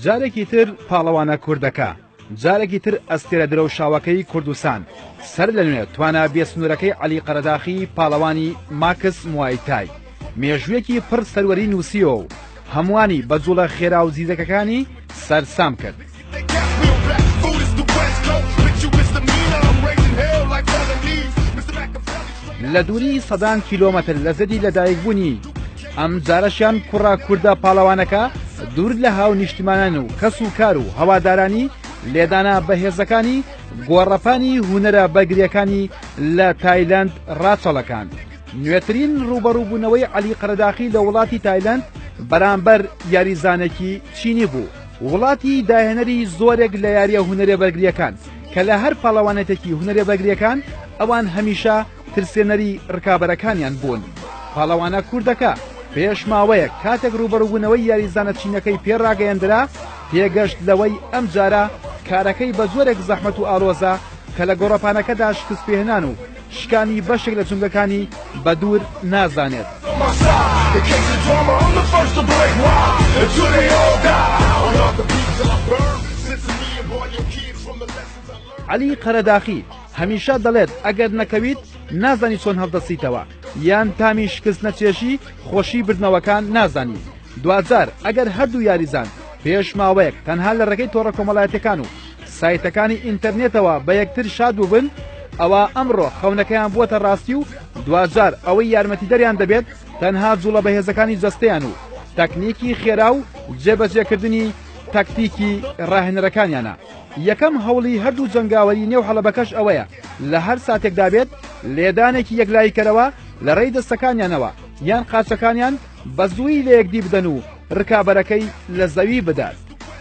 جارێکی تر پاڵەوانە کوردەکە جارێکی تر ئەستێرە درەوشاوەکەی کوردستان سەر لە نوێ توانە بێسنوورەکەی عەلی قەرەداخی پاڵەوانی ماکس موایتای مێژوویەکی پڕ سەروەری نووسیەوە و هەمووانی بە جوڵە خێرا و زیزەکەکانی سەرسام کرد. لە دووری سەدان کیلۆمەتر لە زەدی لەدایکبوونی ئەم جارەشیان کوڕا کووردە پاڵەوانەکە دوور لە هاو نیشتیمانان و کەس و کار و هەوادارانی لێدانا بەهێزەکانی گۆڕەپانی هونەرە بەرگریەکانی لە تایلەند ڕاچەڵەکان. نوێترین ڕوبەڕووبوونەوەی عەلی قەرەداخی لە وڵاتی تایلەند بەرامبەر یاریزانێکی چینی بوو، وڵاتی داهێنەری زۆرێک لە یاریە هونەرە بەرگریەکان کە لە هەر پاڵەوانێتێکی هونەرە بەرگریەکان ئەوان هەمیشە ترسێنەری ڕکابەرەکانیان بوون. پاڵەوانە کوردەکە پێش ماوەیەک کاتێک ڕوبەڕووبوونەوەی یاریزانە چینەکەی پێڕاگەیەندرا پێگەشت لەوەی ئەم جارە کارەکەی بە زۆرێک زەحمەت و ئالۆزە کە لە گۆڕەپانەکەدا شکست پێهێنان و شکانی بەشێک لە جونگەکانی بە دوور نازانێت. عەلی قەرەداخی هەمیشە دەڵێت ئەگەر نەکەویت نازانی چۆن هەڵدەسیتەوە یان تامی شکست نەچێشی خۆشی بردنەوەکان نازانی. دوجار ئەگەر هەردوو یاریزان پێش ماوەیەک تەنها لە ڕێگەی تۆڕە کۆمەڵایەتەکان و سایتەکانی ئینتەرنێتەوە بە یەکتر شاد بووبن ئەوە ئەمڕۆ خەونەکەیان بووەتە ڕاستی و دوجار ئەوەی یارمەتی دەریان دەبێت تەنها جوڵە بەهێزەکانی جەستەیان و تەکنیکی خێرا و جێبەجێکردنی تاکتیکی ڕاهێنەرەکانیانە. یەکەم هەوڵی هەردوو جەنگاوەری نێو حەڵەبەکەش ئەوەیە لە هەر ساتێکدا بێت لێدانێکی یەکلاییکەرەوە لە ڕێی دەستەکانیانەوە یان قاچەکانیان بە زووی لە یەکدی بدەن و ڕکابەرەکەی لە زەوی بدات.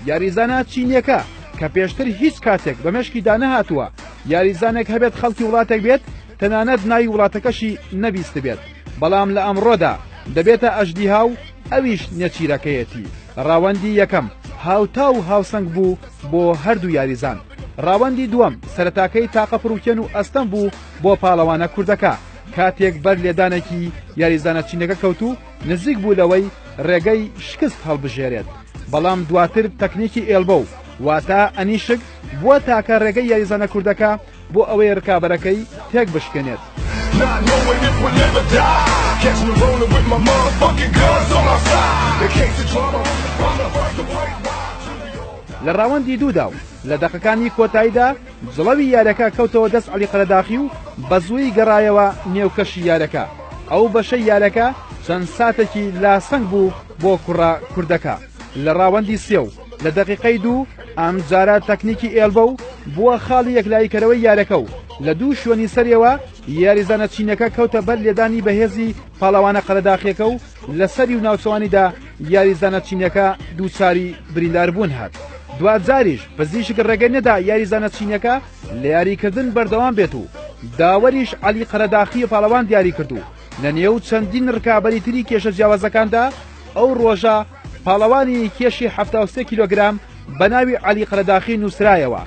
یاریزانە چینیەکە کە پێشتر هیچ کاتێک بە مێشکیدا نەهاتووە یاریزانێک هەبێت خەڵکی وڵاتێک بێت تەنانەت ناوی وڵاتەکەشی نەبیست بێت، بەڵام لە ئەمڕۆدا دەبێتە ئەژدیها و ئەویش نێچیرەکەیەتی. ڕاوەندی یەکەم هاوتا و هاوسەنگ بوو بۆ هەردوو یاریزان. ڕاوەندی دووەم سەرەتاکەی تاقە فڕوکێن و ئەستەم بوو بۆ پاڵەوانە کوردەکە کاتێک بەر لێدانێکی یاریزانە چینەکە کەوت و نزیک بوو لەوەی ڕێگەی شکست هەڵبژێرێت، بەڵام دواتر تەکنیکی ئێڵبە و واتە ئەنیشک بووە تاکە ڕێگەی یاریزانە کوردەکە بۆ ئەوەی ڕکابەرەکەی تێک بشکێنێت. لە ڕاوەندی دوودا و لە دەقەکانی کۆتاییدا جڵەوی یارەکە کەوتەوە دەست عەلی قەرەداخی و بە زووی گەڕایەوە نێوکەشی یارەکە. ئەو بەشەی یارەکە چەند ساتێکی لاسەنگ بوو بۆ کوڕا کوردەکە. لە ڕاوەندی سێ و لە دەقیقەی دوو ئەم جارە تەکنیکی ئێڵبە و بووە خاڵی یەکلاییکەرەوەی یارەکە و لە دوو شوێنی سەرەوە یاریزانە چینەکە کەوتە بەر لێدانی بەهێزی پاڵەوانە قەرەداخیەکە و لە سەری و ناوچەوانیدا یاریزانە چینەکە دووچاری برینداربوون هات. دوجاریش پزیشک ڕێگەی نەدا یاریزانە چینەکە لە یاریکردن بەردەوام بێت و داوەریش عەلی قەرەداخی پاڵەوان دیاری کردو. لە نێو چەندین ڕکابەری تری کێشە جیاوازەکاندا ئەو ڕۆژە پاڵەوانی کێشی 73 کیلۆگرام بە ناوی عەلی قەرەداخی نووسرایەوە.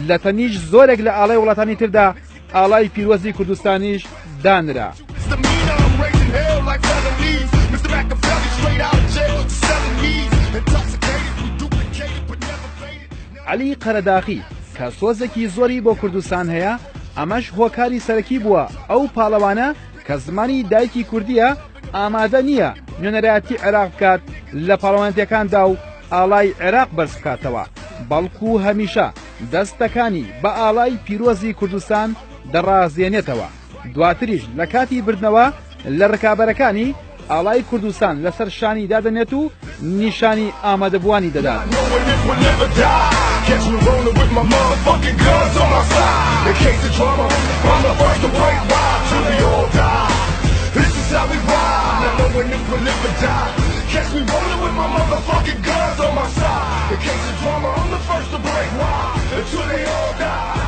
لە تەنیش زۆرێک لە ئاڵای وڵاتانی تردا ئاڵای پیرۆزی کوردستانیش دانرا. عەلی قەرەداخی کە سۆزێکی زۆری بۆ کوردستان هەیە ئەمەش هۆکاری سەرەکی بووە ئەو پاڵەوانە کە زمانی دایکی کوردیە ئامادە نییە نوێنەرایەتی عێراق بکات لە پاڵەوانێتیەکاندا و ئاڵای عێراق بەرز بکاتەوە، بەڵکو هەمیشە دەستەکانی بە ئاڵای پیرۆزی کوردستان دەڕازێنێتەوە. دواتریش لە کاتی بردنەوە لە ڕکابەرەکانی ئاڵای کوردستان لەسەر شانی دادەنێت و نیشانی ئامادەبوانی دەدات. Catch me rolling with my motherfucking guns on my side. In case of drama, I'm the first to break wild until they all die.